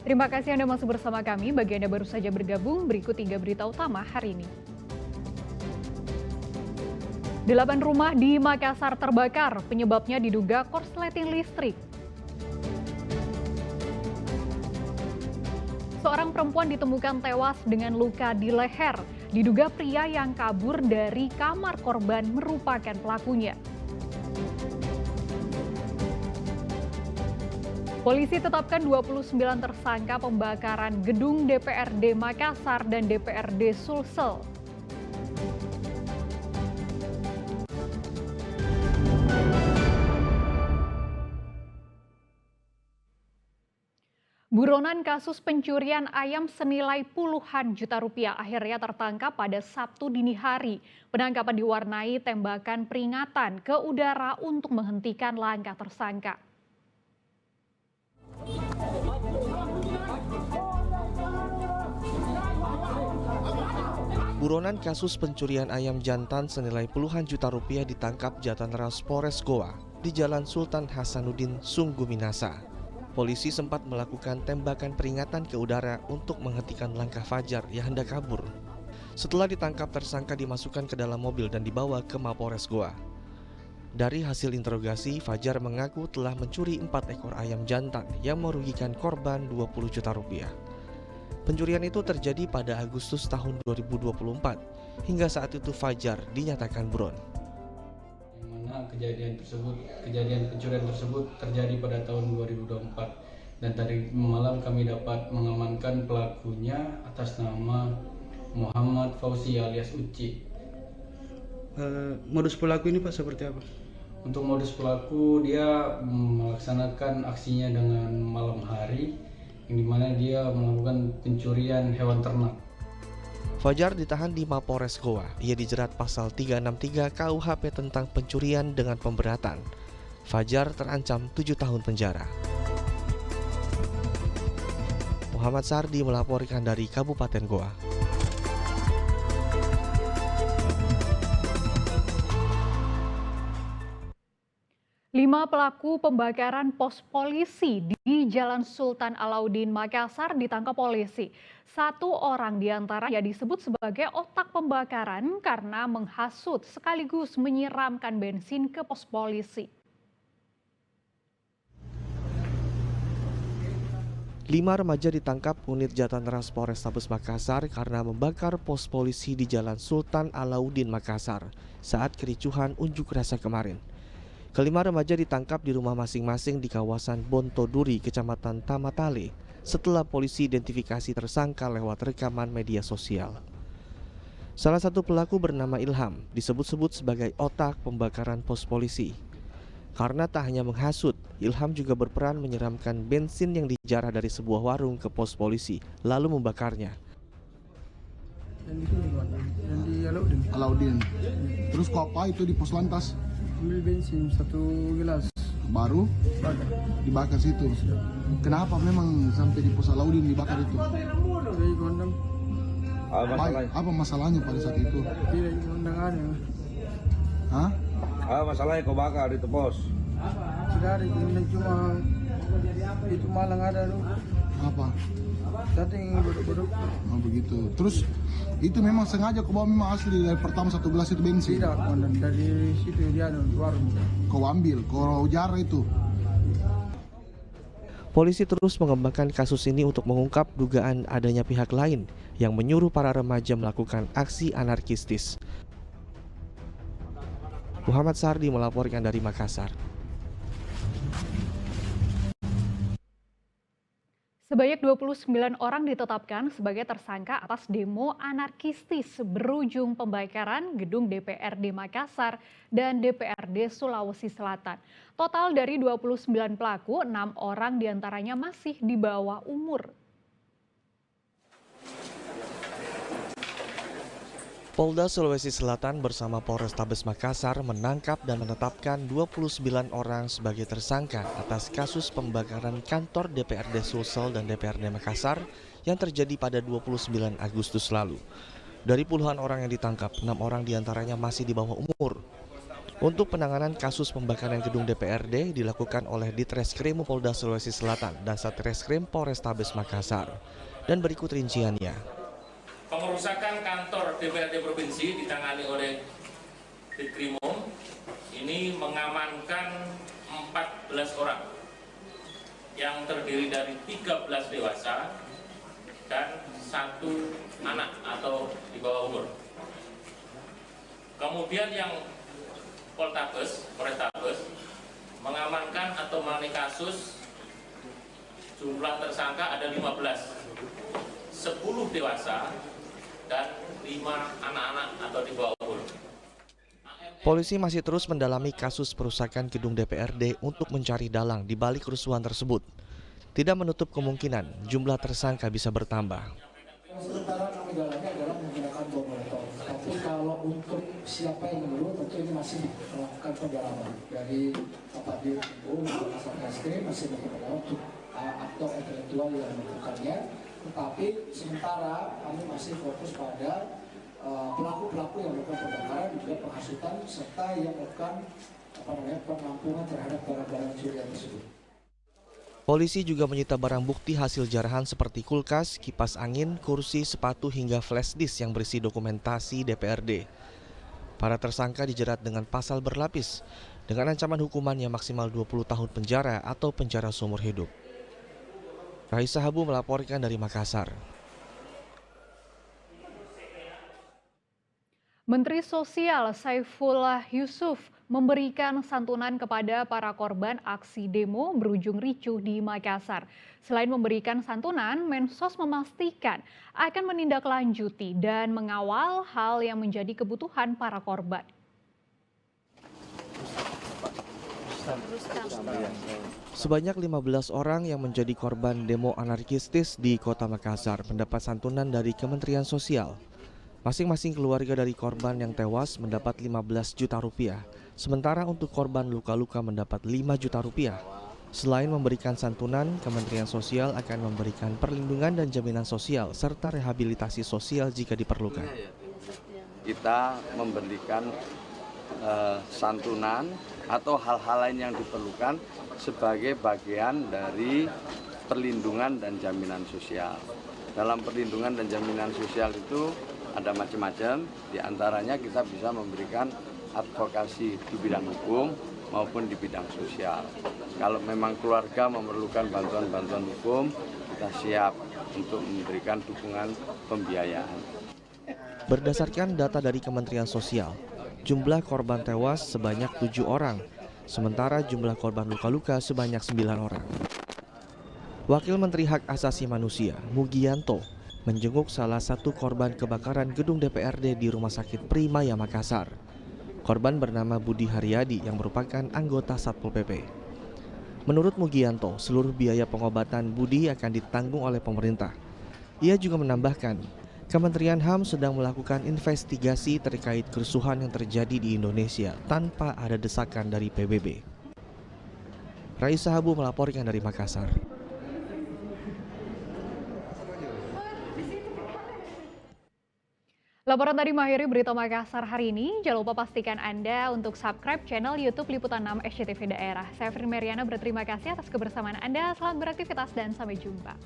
Terima kasih Anda masih bersama kami. Bagi Anda baru saja bergabung, berikut 3 berita utama hari ini. 8 rumah di Makassar terbakar, penyebabnya diduga korsleting listrik. Seorang perempuan ditemukan tewas dengan luka di leher. Diduga pria yang kabur dari kamar korban merupakan pelakunya. Polisi tetapkan 29 tersangka pembakaran gedung DPRD Makassar dan DPRD Sulsel. Buronan kasus pencurian ayam senilai puluhan juta rupiah akhirnya tertangkap pada Sabtu dini hari. Penangkapan diwarnai tembakan peringatan ke udara untuk menghentikan langkah tersangka. Buronan kasus pencurian ayam jantan senilai puluhan juta rupiah ditangkap Jatanras Polres Goa di Jalan Sultan Hasanuddin, Sungguh Minasa. Polisi sempat melakukan tembakan peringatan ke udara untuk menghentikan langkah Fajar yang hendak kabur. Setelah ditangkap, tersangka dimasukkan ke dalam mobil dan dibawa ke Mapolres Goa. Dari hasil interogasi, Fajar mengaku telah mencuri 4 ekor ayam jantan yang merugikan korban 20 juta rupiah. Pencurian itu terjadi pada Agustus tahun 2024. Hingga saat itu Fajar dinyatakan buron. Kejadian pencurian tersebut terjadi pada tahun 2024 dan tadi malam kami dapat mengamankan pelakunya atas nama Muhammad Fauzi alias Uci. Modus pelaku ini Pak seperti apa? Untuk modus pelaku, dia melaksanakan aksinya dengan malam hari, yang dimana dia melakukan pencurian hewan ternak. Fajar ditahan di Mapolres Goa. Ia dijerat pasal 363 KUHP tentang pencurian dengan pemberatan. Fajar terancam 7 tahun penjara. Muhammad Sardi melaporkan dari Kabupaten Goa. Lima pelaku pembakaran pos polisi di Jalan Sultan Alauddin Makassar ditangkap polisi. 1 orang diantaranya disebut sebagai otak pembakaran karena menghasut sekaligus menyiramkan bensin ke pos polisi. 5 remaja ditangkap unit Jatanras Polrestabes Makassar karena membakar pos polisi di Jalan Sultan Alauddin Makassar saat kericuhan unjuk rasa kemarin. Kelima remaja ditangkap di rumah masing-masing di kawasan Bontoduri, Kecamatan Tamatale, setelah polisi identifikasi tersangka lewat rekaman media sosial. Salah satu pelaku bernama Ilham, disebut-sebut sebagai otak pembakaran pos polisi. Karena tak hanya menghasut, Ilham juga berperan menyiramkan bensin yang dijarah dari sebuah warung ke pos polisi, lalu membakarnya. Yang di Alauddin. Terus kok apa itu di pos lantas? Ambil bensin 1 gelas. Baru dibakar situ. Kenapa memang sampai di pos Alauddin dibakar itu? Dari kondang. Apa masalahnya pada saat itu? Tidak kondang ada. Hah? Masalahnya kau bakar itu pos. Tidak ada kondang, cuma itu malang ada tuh. Apa? Datang bodok-bodok. Oh begitu. Terus itu memang sengaja kau bawa memang asli dari pertama 1 gelas itu bensin? Tidak kondang, dari situ dia ada di warung. Kau ambil, kau jarah itu? Polisi terus mengembangkan kasus ini untuk mengungkap dugaan adanya pihak lain yang menyuruh para remaja melakukan aksi anarkistis. Muhammad Sardi melaporkan dari Makassar. Sebanyak 29 orang ditetapkan sebagai tersangka atas demo anarkistis berujung pembakaran gedung DPRD Makassar dan DPRD Sulawesi Selatan. Total dari 29 pelaku, 6 orang diantaranya masih di bawah umur. Polda Sulawesi Selatan bersama Polrestabes Makassar menangkap dan menetapkan 29 orang sebagai tersangka atas kasus pembakaran kantor DPRD Sulsel dan DPRD Makassar yang terjadi pada 29 Agustus lalu. Dari puluhan orang yang ditangkap, 6 orang diantaranya masih di bawah umur. Untuk penanganan kasus pembakaran gedung DPRD dilakukan oleh Ditreskrim Polda Sulawesi Selatan dan Satreskrim Polrestabes Makassar. Dan berikut rinciannya. Pengerusakan kantor DPRD Provinsi ditangani oleh Ditkrimum ini mengamankan 14 orang yang terdiri dari 13 dewasa dan 1 anak atau di bawah umur. Kemudian yang Polrestabes mengamankan atau menangani kasus jumlah tersangka ada 15, 10 dewasa dan 5 anak-anak atau di bawah umur. Polisi masih terus mendalami kasus perusakan gedung DPRD untuk mencari dalang di balik kerusuhan tersebut. Tidak menutup kemungkinan jumlah tersangka bisa bertambah. Sementara kami dalami adalah menggunakan bom molotov. Tapi kalau untuk siapa yang menurut tentu ini masih melakukan pendalaman dari Bapak Dirkrimum atau Satreskrim masih melakukan untuk aktor intelektual yang melakukannya. Tetapi sementara kami masih fokus pada pelaku-pelaku yang melakukan pembakaran dan juga penghasutan serta yang melakukan penampungan terhadap barang-barang curian tersebut. Polisi juga menyita barang bukti hasil jarahan seperti kulkas, kipas angin, kursi, sepatu hingga flash disk yang berisi dokumentasi DPRD. Para tersangka dijerat dengan pasal berlapis dengan ancaman hukuman yang maksimal 20 tahun penjara atau penjara seumur hidup. Raisa Habu melaporkan dari Makassar. Menteri Sosial Saifullah Yusuf memberikan santunan kepada para korban aksi demo berujung ricuh di Makassar. Selain memberikan santunan, Mensos memastikan akan menindaklanjuti dan mengawal hal yang menjadi kebutuhan para korban. Sebanyak 15 orang yang menjadi korban demo anarkistis di Kota Makassar mendapat santunan dari Kementerian Sosial. Masing-masing keluarga dari korban yang tewas mendapat 15 juta rupiah, sementara untuk korban luka-luka mendapat 5 juta rupiah. Selain memberikan santunan, Kementerian Sosial akan memberikan perlindungan dan jaminan sosial serta rehabilitasi sosial jika diperlukan. Kita memberikan santunan atau hal-hal lain yang diperlukan sebagai bagian dari perlindungan dan jaminan sosial. Dalam perlindungan dan jaminan sosial itu ada macam-macam, diantaranya kita bisa memberikan advokasi di bidang hukum maupun di bidang sosial. Kalau memang keluarga memerlukan bantuan-bantuan hukum, kita siap untuk memberikan dukungan pembiayaan. Berdasarkan data dari Kementerian Sosial, jumlah korban tewas sebanyak 7 orang, sementara jumlah korban luka-luka sebanyak 9 orang. Wakil Menteri Hak Asasi Manusia, Mugianto, menjenguk salah satu korban kebakaran gedung DPRD di Rumah Sakit Primaya Makassar. Korban bernama Budi Haryadi yang merupakan anggota Satpol PP. Menurut Mugianto, seluruh biaya pengobatan Budi akan ditanggung oleh pemerintah. Ia juga menambahkan, Kementerian HAM sedang melakukan investigasi terkait kerusuhan yang terjadi di Indonesia tanpa ada desakan dari PBB. Raisa Habu melaporkan dari Makassar. Laporan tadi mengakhiri berita Makassar hari ini. Jangan lupa pastikan Anda untuk subscribe channel YouTube Liputan 6 SCTV Daerah. Saya Frin Meriana berterima kasih atas kebersamaan Anda. Selamat beraktivitas dan sampai jumpa.